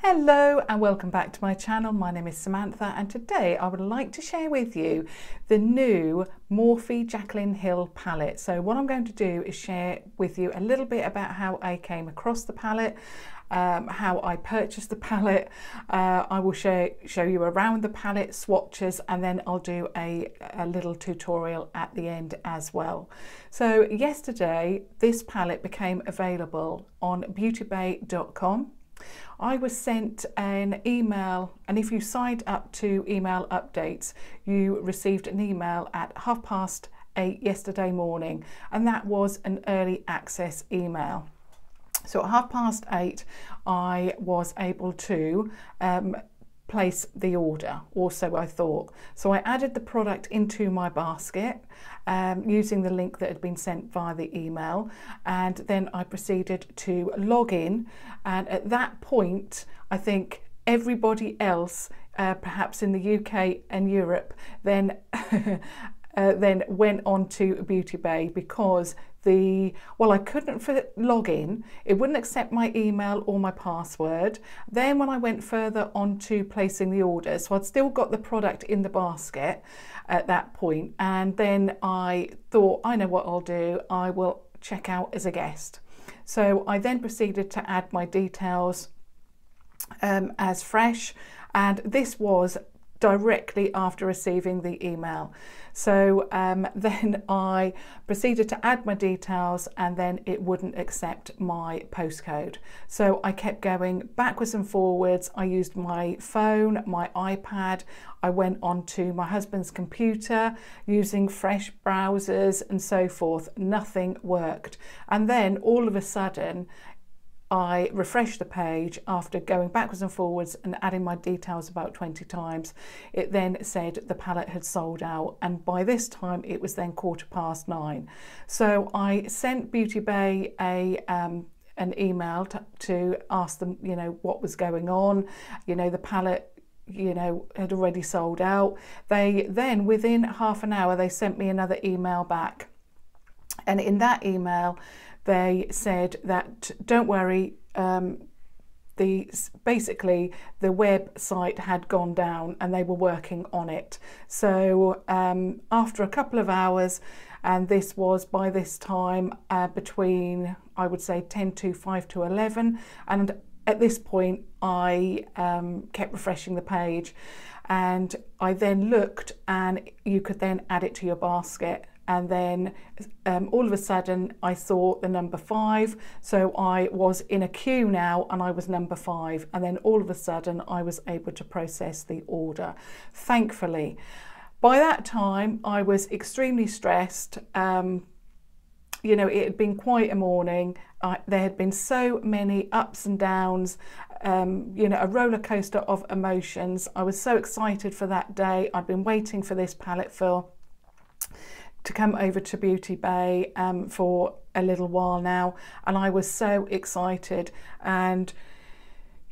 Hello and welcome back to my channel. My name is Samantha and today I would like to share with you the new Morphe Jaclyn Hill palette. So what I'm going to do is share with you a little bit about how I came across the palette, how I purchased the palette. I will show you around the palette, swatches, and then I'll do a little tutorial at the end as well. So yesterday this palette became available on beautybay.com. I was sent an email, and if you signed up to email updates, you received an email at 8:30 yesterday morning, and that was an early access email. So at 8:30 I was able to place the order, or so I thought. So I added the product into my basket using the link that had been sent via the email, and then I proceeded to log in, and at that point I think everybody else perhaps in the UK and Europe then then went on to Beauty Bay, because I couldn't log in, it wouldn't accept my email or my password. Then when I went further on to placing the order, so I'd still got the product in the basket at that point, and then I thought, I know what I'll do, I will check out as a guest. So I then proceeded to add my details as fresh, and this was directly after receiving the email. So then I proceeded to add my details, and then it wouldn't accept my postcode. So I kept going backwards and forwards. I used my phone, my iPad. I went onto my husband's computer using fresh browsers and so forth. Nothing worked. And then all of a sudden, I refreshed the page after going backwards and forwards and adding my details about 20 times. It then said the palette had sold out, and by this time it was then 9:15. So I sent Beauty Bay an email to ask them, you know, what was going on. You know, the palette, you know, had already sold out. They then, within half an hour, they sent me another email back, and in that email they said that don't worry, basically the website had gone down and they were working on it. So after a couple of hours, and this was by this time between, I would say, 10 to 5 to 11, and at this point I kept refreshing the page, and I then looked, and you could then add it to your basket. And then all of a sudden I saw the number 5, so I was in a queue now, and I was number 5, and then all of a sudden I was able to process the order, thankfully. By that time I was extremely stressed. You know, it had been quite a morning. There had been so many ups and downs, you know, a roller coaster of emotions. I was so excited for that day. I'd been waiting for this palette to come over to Beauty Bay for a little while now, and I was so excited. And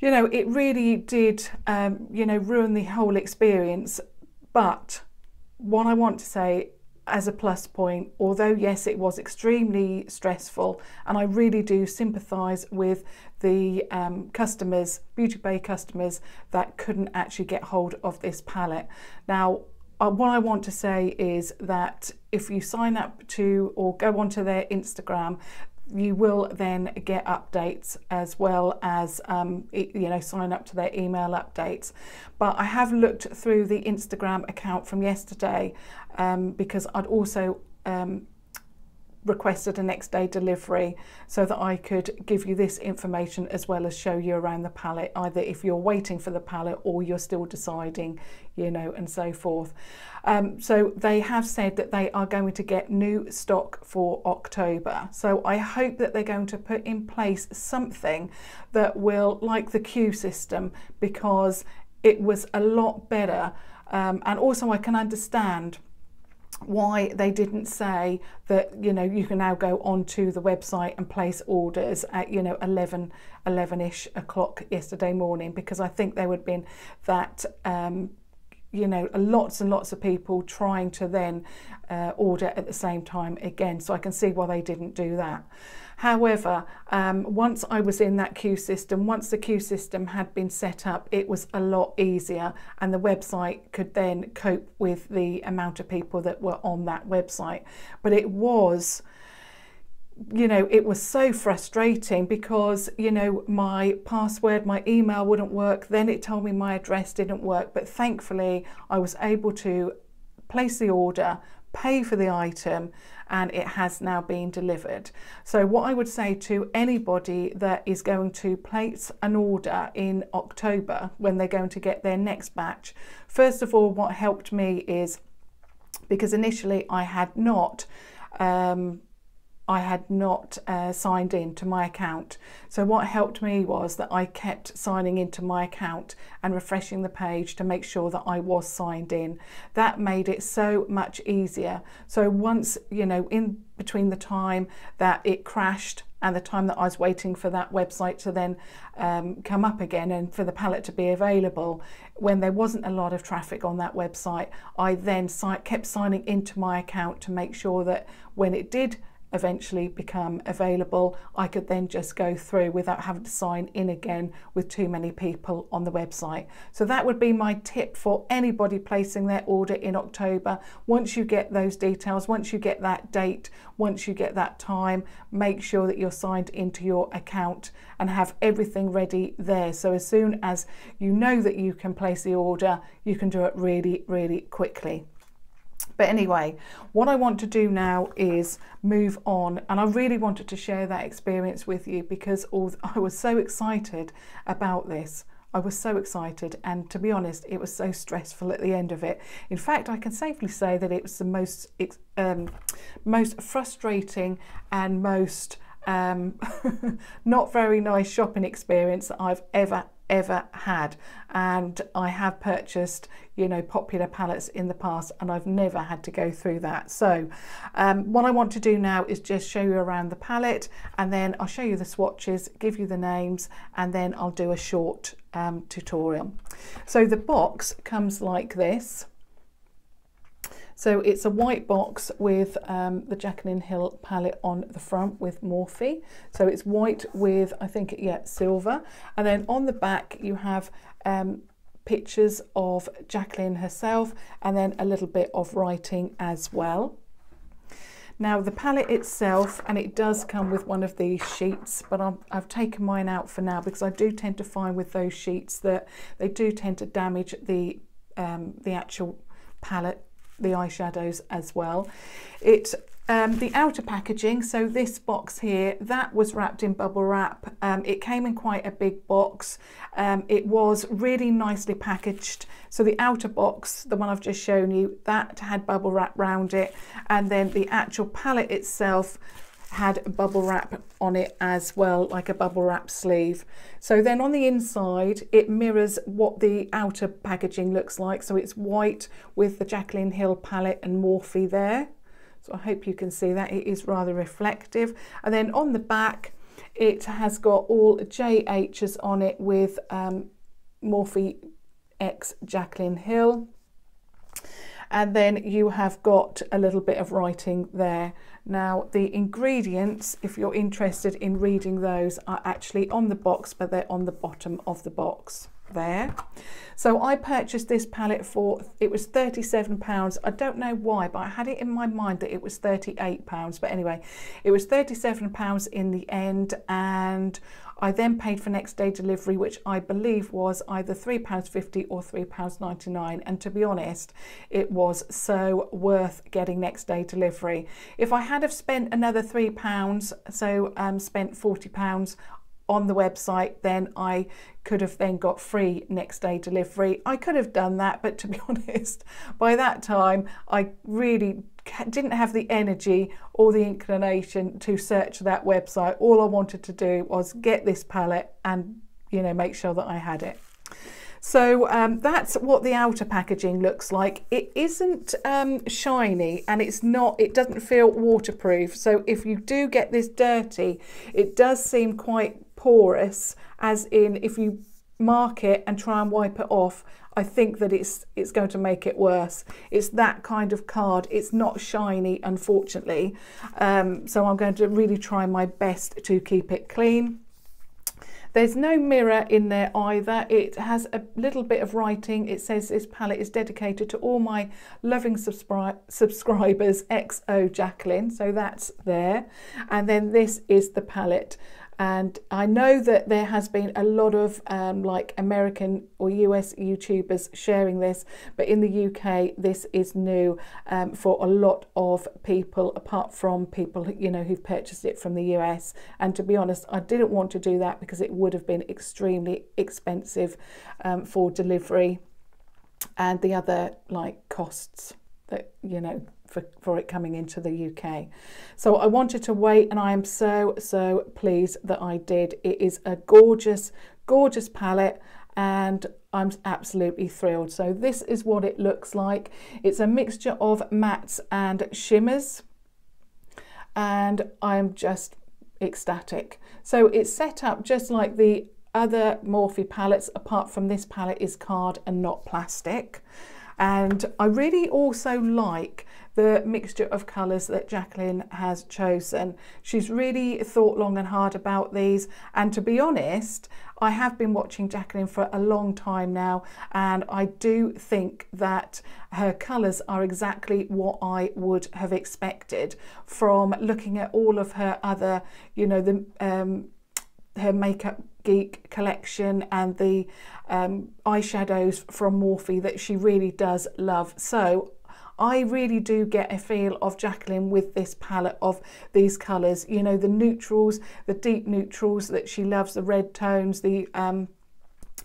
you know, it really did you know, ruin the whole experience. But what I want to say as a plus point, although yes, it was extremely stressful, and I really do sympathise with the customers, Beauty Bay customers, that couldn't actually get hold of this palette. Now what I want to say is that if you sign up to or go onto their Instagram, you will then get updates, as well as you know, sign up to their email updates. But I have looked through the Instagram account from yesterday, because I'd also requested a next day delivery so that I could give you this information as well as show you around the palette, either if you're waiting for the palette or you're still deciding, you know, and so forth. So they have said that they are going to get new stock for October. So I hope that they're going to put in place something that will, like the queue system, because it was a lot better. And also I can understand why they didn't say that, you know, you can now go onto the website and place orders at, you know, 11-ish o'clock yesterday morning, because I think there would have been that you know, lots and lots of people trying to then order at the same time again, so I can see why they didn't do that. However, once I was in that queue system, once the queue system had been set up, it was a lot easier, and the website could then cope with the amount of people that were on that website. But it was, you know, it was so frustrating because, you know, my password, my email wouldn't work. Then it told me my address didn't work. But thankfully, I was able to place the order, pay for the item, and it has now been delivered. So what I would say to anybody that is going to place an order in October when they're going to get their next batch, first of all, what helped me is, because initially I had not signed in to my account. So what helped me was that I kept signing into my account and refreshing the page to make sure that I was signed in. That made it so much easier. So once, you know, in between the time that it crashed and the time that I was waiting for that website to then come up again and for the palette to be available, when there wasn't a lot of traffic on that website, I then kept signing into my account to make sure that when it did eventually become available, I could then just go through without having to sign in again with too many people on the website. So that would be my tip for anybody placing their order in October. Once you get those details, once you get that date, once you get that time, make sure that you're signed into your account and have everything ready there. So as soon as you know that you can place the order, you can do it really, really quickly. But anyway, what I want to do now is move on, and I really wanted to share that experience with you because I was so excited about this. I was so excited, and to be honest, it was so stressful at the end of it. In fact, I can safely say that it was the most frustrating and most not very nice shopping experience that I've ever had. And I have purchased, you know, popular palettes in the past, and I've never had to go through that. So what I want to do now is just show you around the palette, and then I'll show you the swatches, give you the names, and then I'll do a short tutorial. So the box comes like this. So it's a white box with the Jaclyn Hill palette on the front with Morphe. So it's white with, I think, yeah, silver. And then on the back you have pictures of Jaclyn herself, and then a little bit of writing as well. Now the palette itself, and it does come with one of these sheets, but I've taken mine out for now because I do tend to find with those sheets that they do tend to damage the actual palette, the eyeshadows as well. It the outer packaging, so this box here, that was wrapped in bubble wrap. It came in quite a big box. It was really nicely packaged. So the outer box, the one I've just shown you, that had bubble wrap round it, and then the actual palette itself had bubble wrap on it as well, like a bubble wrap sleeve. So then on the inside, it mirrors what the outer packaging looks like. So it's white with the Jaclyn Hill palette and Morphe there. So I hope you can see that. It is rather reflective. And then on the back, it has got all JHs on it with Morphe X Jaclyn Hill. And then you have got a little bit of writing there. Now the ingredients, if you're interested in reading those, are actually on the box, but they're on the bottom of the box there. So I purchased this palette for, it was £37. I don't know why, but I had it in my mind that it was £38. But anyway, it was £37 in the end, and I then paid for next day delivery, which I believe was either £3.50 or £3.99. And to be honest, it was so worth getting next day delivery. If I had have spent another £3, so spent £40 on the website, then I could have then got free next day delivery. I could have done that, but to be honest, by that time I really didn't have the energy or the inclination to search that website. All I wanted to do was get this palette and, you know, make sure that I had it. So that's what the outer packaging looks like. It isn't shiny, and it doesn't feel waterproof. So if you do get this dirty, it does seem quite porous, as in if you mark it and try and wipe it off, I think that it's going to make it worse. It's that kind of card. It's not shiny, unfortunately. So I'm going to really try my best to keep it clean. There's no mirror in there either. It has a little bit of writing. It says this palette is dedicated to all my loving subscribers, XO Jaclyn. So that's there. And then this is the palette. And I know that there has been a lot of like American or US YouTubers sharing this, but in the UK, this is new for a lot of people, apart from people, you know, who've purchased it from the US. And to be honest, I didn't want to do that because it would have been extremely expensive for delivery and the other like costs that, you know, for it coming into the UK. So I wanted to wait, and I am so pleased that I did. It is a gorgeous palette, and I'm absolutely thrilled. So this is what it looks like. It's a mixture of mattes and shimmers, and I'm just ecstatic. So it's set up just like the other Morphe palettes, apart from this palette is card and not plastic. And I really also like the mixture of colours that Jaclyn has chosen. She's really thought long and hard about these, and to be honest, I have been watching Jaclyn for a long time now, and I do think that her colours are exactly what I would have expected from looking at all of her other, you know, the her Makeup Geek collection and the eyeshadows from Morphe that she really does love. So I really do get a feel of Jaclyn with this palette of these colours, you know, the neutrals, the deep neutrals that she loves, the red tones, the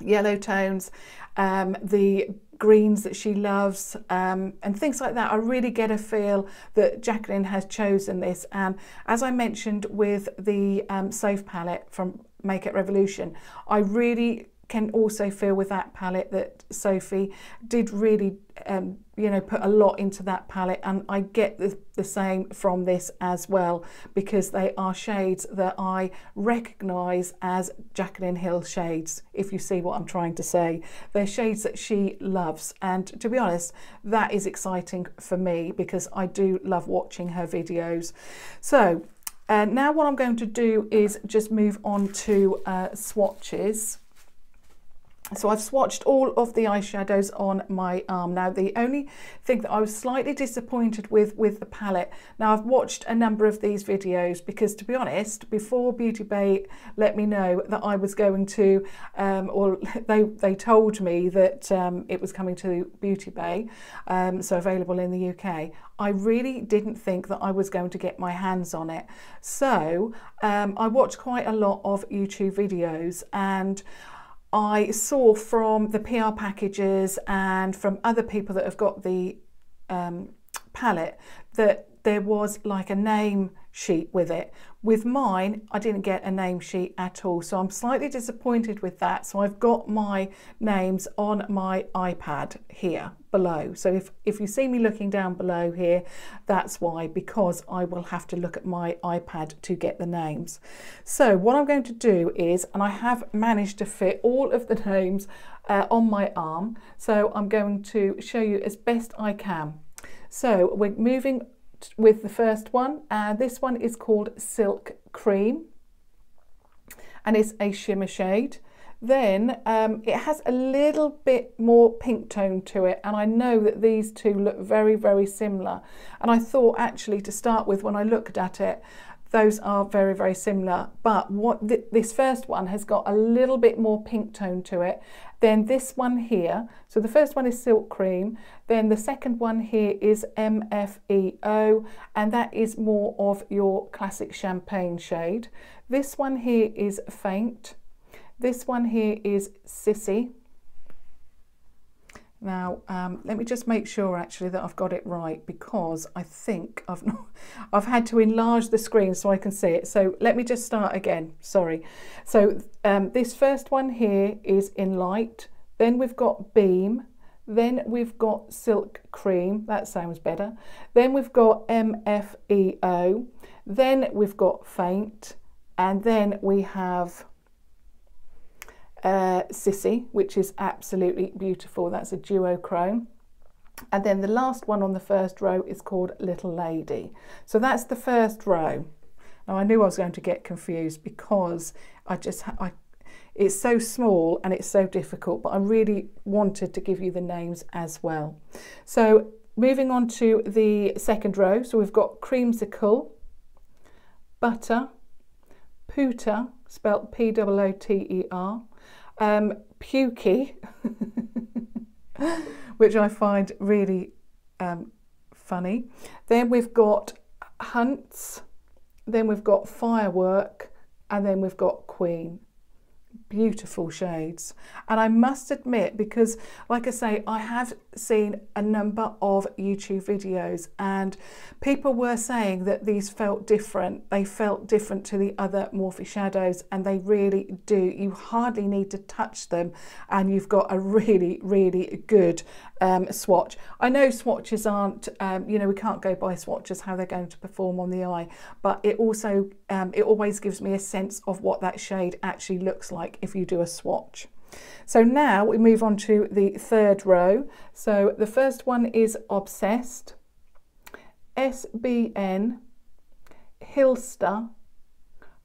yellow tones, the greens that she loves, and things like that. I really get a feel that Jaclyn has chosen this. And as I mentioned with the Soph palette from Makeup Revolution, I really can also feel with that palette that Sophie did really you know, put a lot into that palette, and I get the same from this as well, because they are shades that I recognise as Jaclyn Hill shades, if you see what I'm trying to say. They're shades that she loves, and to be honest, that is exciting for me because I do love watching her videos. So now what I'm going to do is just move on to swatches. So I've swatched all of the eyeshadows on my arm. Now the only thing that I was slightly disappointed with the palette, now I've watched a number of these videos because, to be honest, before Beauty Bay let me know that I was going to, or they told me that it was coming to Beauty Bay, so available in the UK, I really didn't think that I was going to get my hands on it. So I watched quite a lot of YouTube videos, and I saw from the PR packages and from other people that have got the palette that there was like a name sheet with it. With mine, I didn't get a name sheet at all, so I'm slightly disappointed with that. So I've got my names on my iPad here below. So if you see me looking down below here, that's why, because I will have to look at my iPad to get the names. So what I'm going to do is, and I have managed to fit all of the names on my arm, so I'm going to show you as best I can. So we're moving with the first one, and this one is called Silk Cream, and it's a shimmer shade. Then it has a little bit more pink tone to it, and I know that these two look very similar, and I thought actually to start with, when I looked at it, those are very similar, but this first one has got a little bit more pink tone to it than this one here. So the first one is Silk Cream, then the second one here is MFEO, and that is more of your classic champagne shade. This one here is Faint. This one here is Sissy. Now, let me just make sure actually that I've got it right, because I think I've had to enlarge the screen so I can see it. So let me just start again, sorry. So this first one here is in Light, then we've got Beam, then we've got Silk Cream, that sounds better. Then we've got MFEO, then we've got Faint, and then we have Sissy, which is absolutely beautiful. That's a duochrome. And then the last one on the first row is called Little Lady. So that's the first row. Now I knew I was going to get confused because it's so small and it's so difficult, but I really wanted to give you the names as well. So moving on to the second row, so we've got Creamsicle, Butter, Pooter, spelt P-O-O-T-E-R, Pukey, which I find really funny. Then we've got Hunts, then we've got Firework, and then we've got Queen. Beautiful shades. And I must admit, because like I say, I have seen a number of YouTube videos and people were saying that these felt different. They felt different to the other Morphe shadows, and they really do. You hardly need to touch them and you've got a really, really good swatch. I know swatches aren't, you know, we can't go by swatches how they're going to perform on the eye, but it also, it always gives me a sense of what that shade actually looks like if you do a swatch. So now we move on to the third row. So the first one is Obsessed, SBN, Hilster,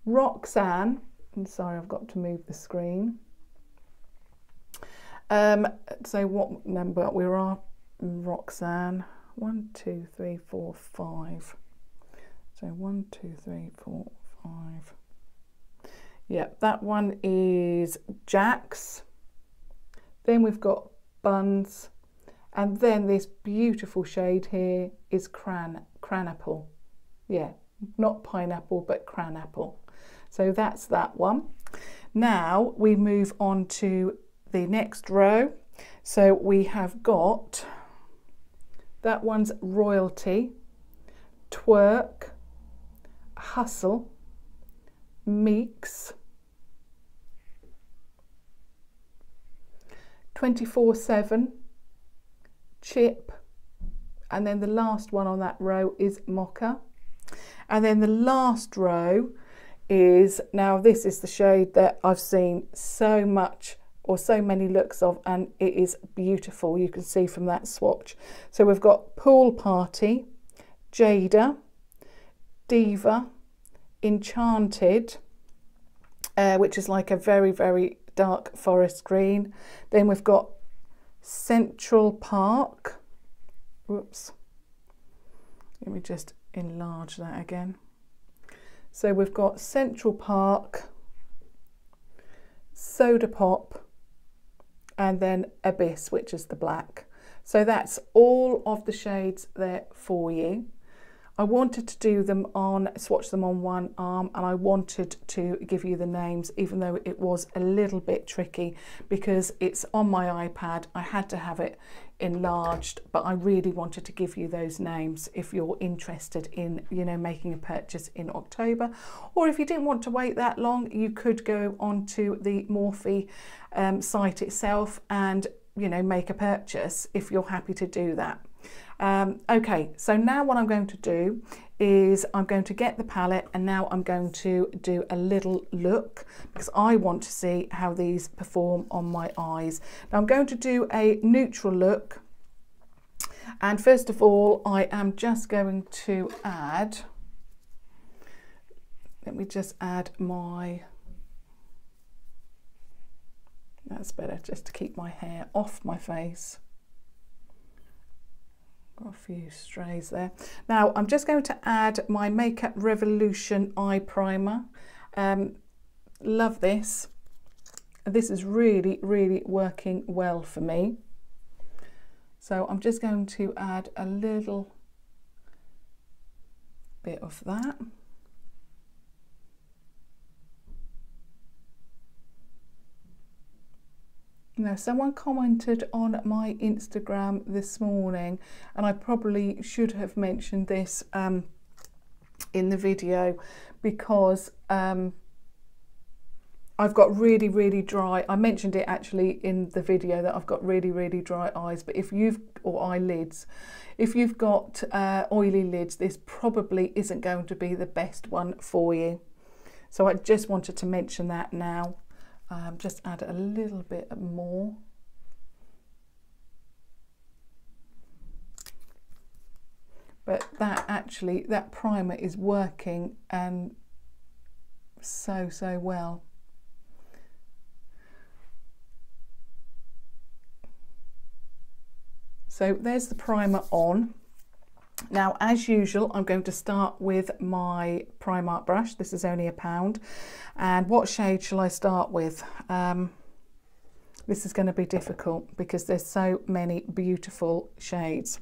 Roxanne. I'm sorry, I've got to move the screen. So what number we are? Roxanne. 1, 2, 3, 4, 5. So 1, 2, 3, 4, 5. Yeah, that one is Jax. Then we've got Buns, and then this beautiful shade here is Cranapple. Yeah, not pineapple, but Cranapple. So that's that one. Now we move on to the next row. So we have got, that one's Royalty, Twerk, Hustle, Meeks, 24/7, Chip, and then the last one on that row is Mocha. And then the last row is, now this is the shade that I've seen so much or so many looks of, and it is beautiful. You can see from that swatch. So we've got Pool Party, Jada, Diva, Enchanted, which is like a very, very dark forest green. Then we've got Central Park. Whoops. Let me just enlarge that again. So we've got Central Park, Soda Pop, and then Abyss, which is the black. So that's all of the shades there for you. I wanted to do them on, swatch them on one arm, and I wanted to give you the names, even though it was a little bit tricky because it's on my iPad. I had to have it enlarged, but I really wanted to give you those names if you're interested in, you know, making a purchase in October. Or if you didn't want to wait that long, you could go onto the Morphe site itself and, you know, make a purchase if you're happy to do that. Okay, so now what I'm going to do is I'm going to get the palette, and now I'm going to do a little look because I want to see how these perform on my eyes. Now I'm going to do a neutral look, and first of all I am just going to add, let me just add my, that's better, just to keep my hair off my face. Got a few strays there. Now I'm just going to add my Makeup Revolution eye primer. Love this. This is really, really working well for me. So I'm just going to add a little bit of that. Now, someone commented on my Instagram this morning, and I probably should have mentioned this in the video because I've got really, really dry, I mentioned it actually in the video that I've got really, really dry eyes, but if you've, or eyelids, if you've got oily lids, this probably isn't going to be the best one for you. So I just wanted to mention that now. just add a little bit more. But that primer is working and so well. So there's the primer on. Now, as usual, I'm going to start with my Primark brush. This is only £1. And what shade shall I start with? This is going to be difficult because there's so many beautiful shades.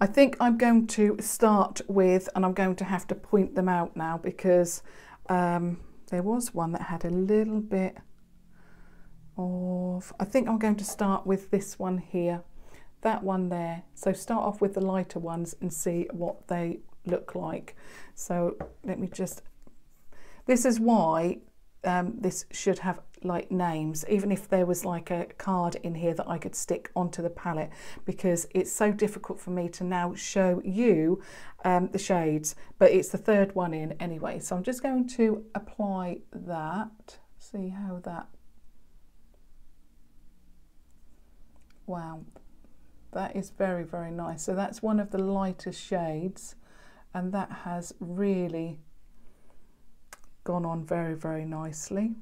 I think I'm going to start with, and I'm going to have to point them out now because there was one that had a little bit of, I think I'm going to start with this one here. That one there. So start off with the lighter ones and see what they look like. So let me just, this is why this should have like names, even if there was like a card in here that I could stick onto the palette, because it's so difficult for me to now show you the shades, but it's the third one in anyway. So I'm just going to apply that, see how that, wow. That is very, very nice. So that's one of the lightest shades, and that has really gone on very, very nicely.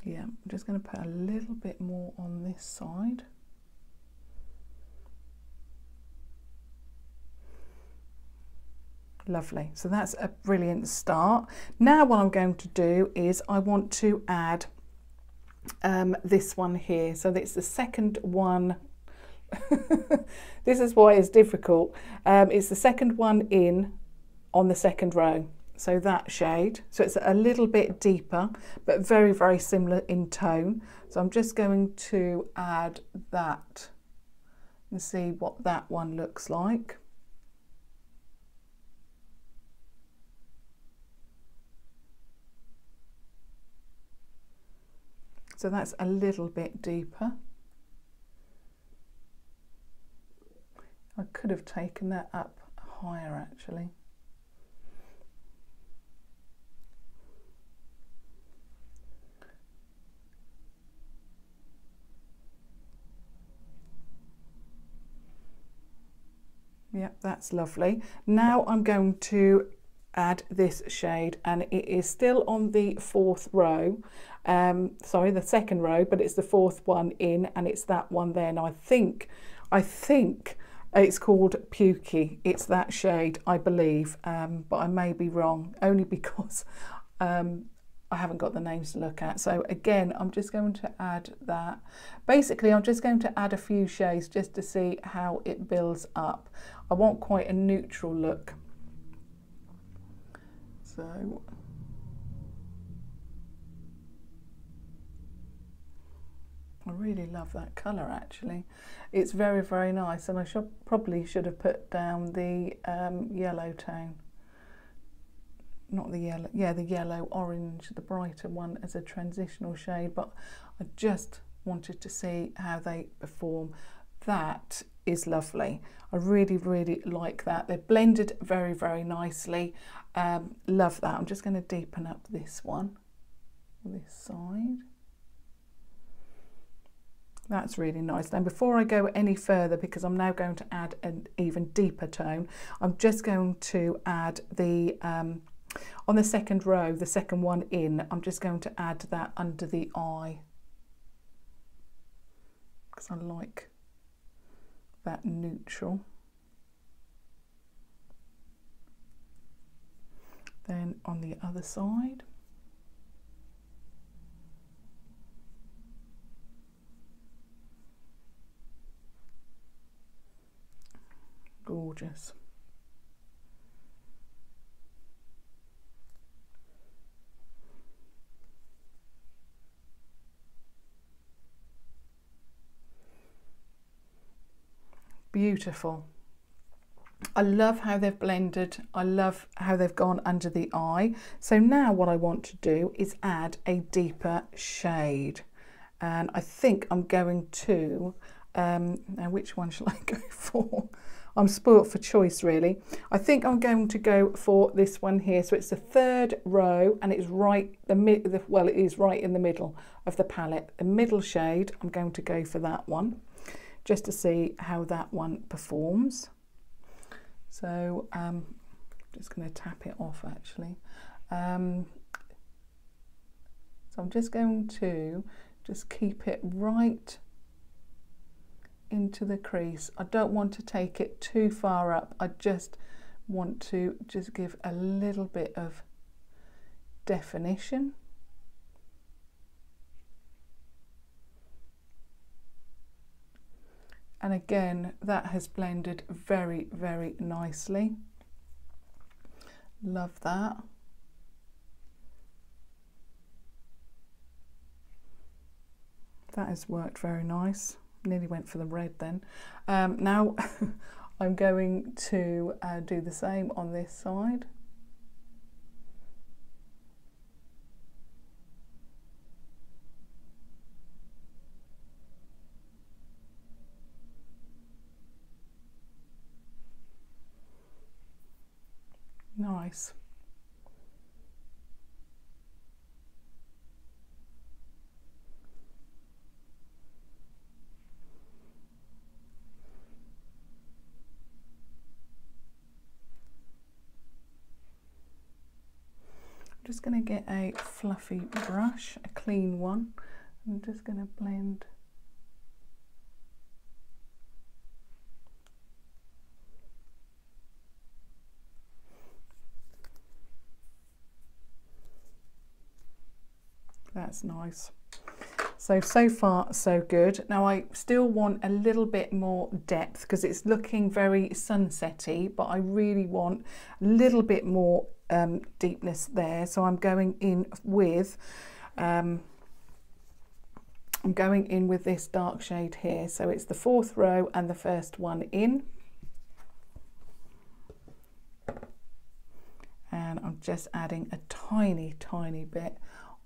Yeah, I'm just going to put a little bit more on this side. Lovely, so that's a brilliant start. Now what I'm going to do is I want to add this one here. So it's the second one. This is why it's difficult. It's the second one in on the second row. So that shade. So it's a little bit deeper, but very, very similar in tone. So I'm just going to add that and see what that one looks like. So that's a little bit deeper. I could have taken that up higher actually. Yep, that's lovely. Now I'm going to add this shade, and it is still on the fourth row, sorry, the second row, but it's the fourth one in, and it's that one there. Now I think it's called Pukey. It's that shade, I believe, but I may be wrong, only because I haven't got the names to look at. So again, I'm just going to add that. Basically, I'm just going to add a few shades just to see how it builds up. I want quite a neutral look. So I really love that colour actually. It's very, very nice, and I probably should have put down the yellow tone. Not the yellow, yeah, the yellow orange, the brighter one as a transitional shade, but I just wanted to see how they perform. That is lovely. I really, really like that. They're blended very, very nicely. Love that. I'm just going to deepen up this one, this side. That's really nice. Now before I go any further, because I'm now going to add an even deeper tone, I'm just going to add the on the second row, the second one in, I'm just going to add that under the eye, because I like that neutral. Then on the other side, gorgeous. Beautiful. I love how they've blended. I love how they've gone under the eye. So now what I want to do is add a deeper shade. And I think I'm going to, now which one shall I go for? I'm spoilt for choice really. I think I'm going to go for this one here. So it's the third row and it's right, well it is right in the middle of the palette. The middle shade, I'm going to go for that one, just to see how that one performs. So just going to tap it off actually. So I'm just going to just keep it right into the crease. I don't want to take it too far up. I just want to just give a little bit of definition. And again, that has blended very, very nicely. Love that. That has worked very nice. Nearly went for the red then. Now I'm going to do the same on this side. Nice. I'm just going to get a fluffy brush, a clean one. I'm just going to blend. That's nice. So far so good. Now I still want a little bit more depth because it's looking very sunsetty, but I really want a little bit more deepness there. So I'm going in with this dark shade here. So it's the fourth row and the first one in. And I'm just adding a tiny, tiny bit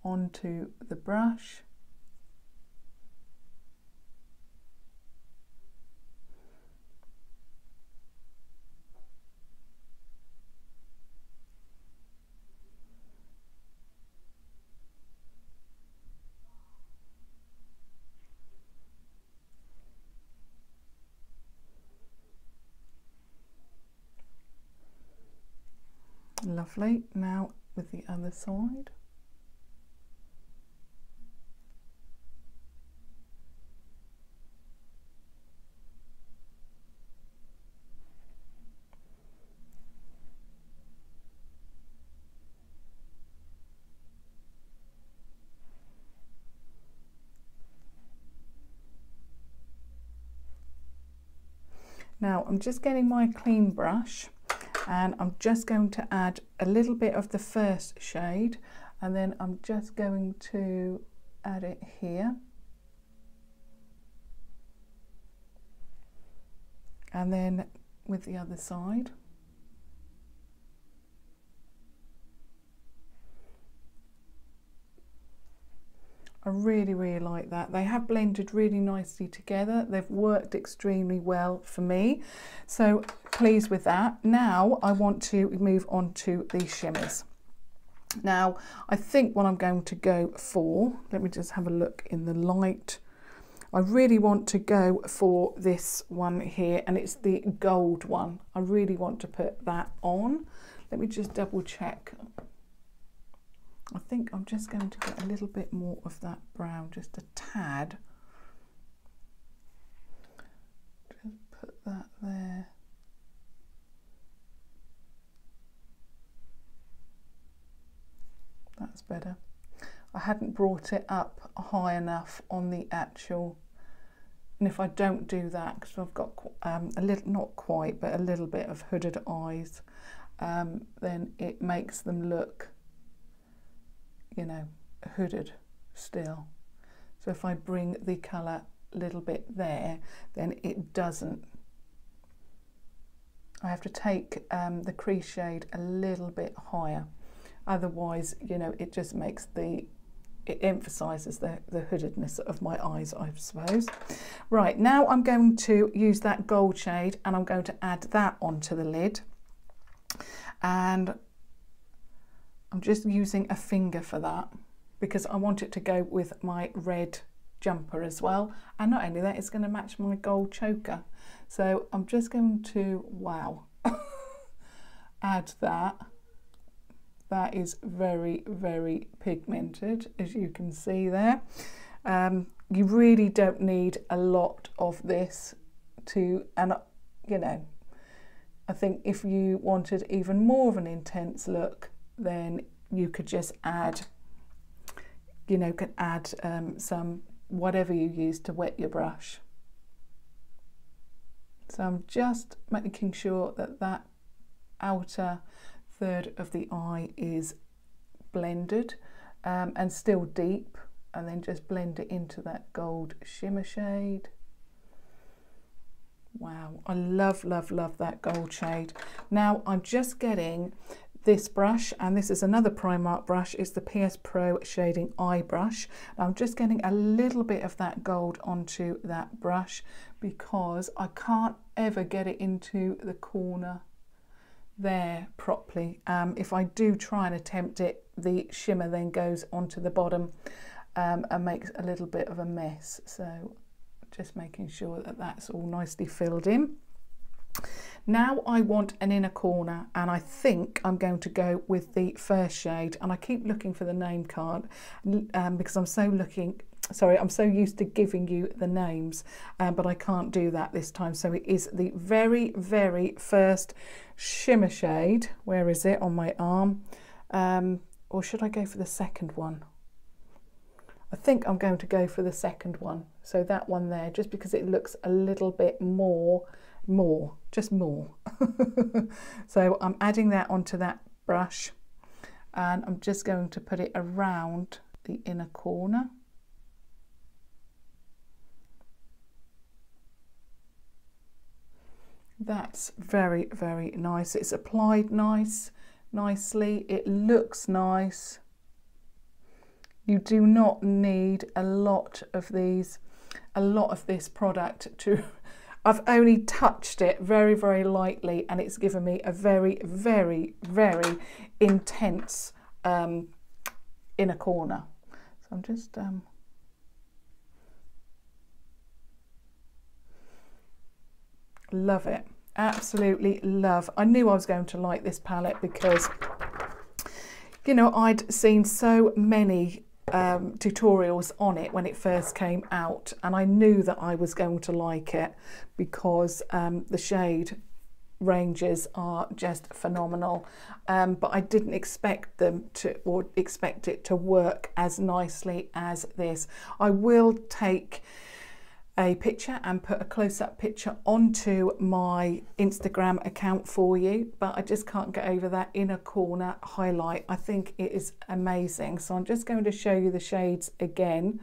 onto the brush. Lovely. Now with the other side. Now I'm just getting my clean brush and I'm just going to add a little bit of the first shade, and then I'm just going to add it here. And then with the other side. I really, really like that. They have blended really nicely together. They've worked extremely well for me. So pleased with that. Now I want to move on to the shimmers. Now I think what I'm going to go for, let me just have a look in the light. I really want to go for this one here, and it's the gold one. I really want to put that on. Let me just double check. I think I'm just going to get a little bit more of that brown, just a tad. Just put that there. That's better. I hadn't brought it up high enough on the actual, and if I don't do that, because I've got a little, not quite, but a little bit of hooded eyes, then it makes them look, you know, hooded still. So if I bring the colour a little bit there, then it doesn't. I have to take the crease shade a little bit higher. Otherwise, you know, it just makes the it emphasises the hoodedness of my eyes, I suppose. Right, now I'm going to use that gold shade and I'm going to add that onto the lid. And I'm just using a finger for that because I want it to go with my red jumper as well. And not only that, it's going to match my gold choker. So I'm just going to, wow, add that. That is very, very pigmented, as you can see there. You really don't need a lot of this to, and you know, I think if you wanted even more of an intense look, then you could just add, you know, could add some, whatever you use to wet your brush. So I'm just making sure that that outer third of the eye is blended and still deep, and then just blend it into that gold shimmer shade. Wow, I love, love, love that gold shade. Now I'm just getting this brush, and this is another Primark brush. It's the PS Pro Shading Eye Brush. I'm just getting a little bit of that gold onto that brush because I can't ever get it into the corner there properly. If I do try and attempt it, the shimmer then goes onto the bottom and makes a little bit of a mess. So just making sure that that's all nicely filled in. Now I want an inner corner, and I think I'm going to go with the first shade, and I keep looking for the name card because I'm so used to giving you the names, but I can't do that this time. So it is the very, very first shimmer shade. Where is it on my arm? Or should I go for the second one? I think I'm going to go for the second one. So that one there, just because it looks a little bit more. So I'm adding that onto that brush, and I'm just going to put it around the inner corner. That's very, very nice. It's applied nicely. It looks nice. You do not need a lot of this product to, I've only touched it very, very lightly, and it's given me a very, very, very intense inner corner. So I'm just love it, absolutely love. I knew I was going to like this palette because, you know, I'd seen so many tutorials on it when it first came out, and I knew that I was going to like it because the shade ranges are just phenomenal, but I didn't expect them to, or expect it to work as nicely as this. I will take a picture and put a close-up picture onto my Instagram account for you, but I just can't get over that inner corner highlight. I think it is amazing. So I'm just going to show you the shades again.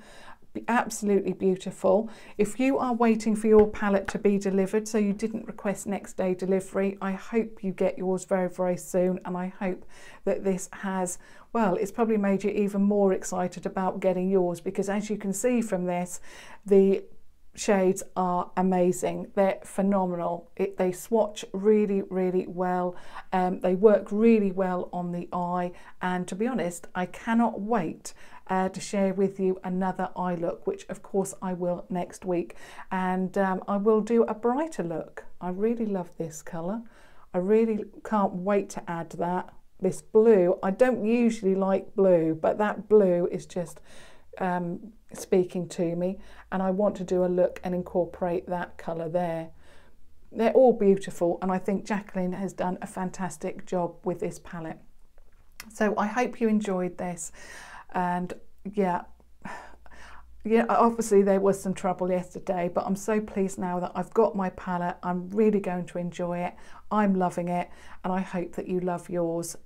Absolutely beautiful. If you are waiting for your palette to be delivered, so you didn't request next day delivery, I hope you get yours very, very soon, and I hope that this has, well, it's probably made you even more excited about getting yours, because as you can see from this, the shades are amazing. They're phenomenal. They swatch really, really well. They work really well on the eye, and to be honest, I cannot wait to share with you another eye look, which of course I will next week, and I will do a brighter look. I really love this colour. I really can't wait to add that. This blue, I don't usually like blue, but that blue is just speaking to me, and I want to do a look and incorporate that colour there. They're all beautiful, and I think Jaclyn has done a fantastic job with this palette. So I hope you enjoyed this, and yeah, obviously there was some trouble yesterday, but I'm so pleased now that I've got my palette. I'm really going to enjoy it. I'm loving it, and I hope that you love yours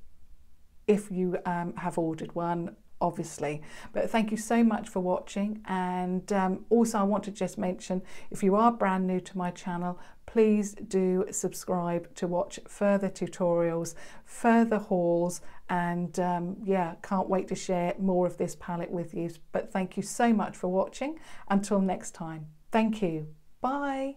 if you have ordered one. obviously. But thank you so much for watching, and also I want to just mention, if you are brand new to my channel, please do subscribe to watch further tutorials, further hauls, and yeah, can't wait to share more of this palette with you. But thank you so much for watching. Until next time, thank you. Bye.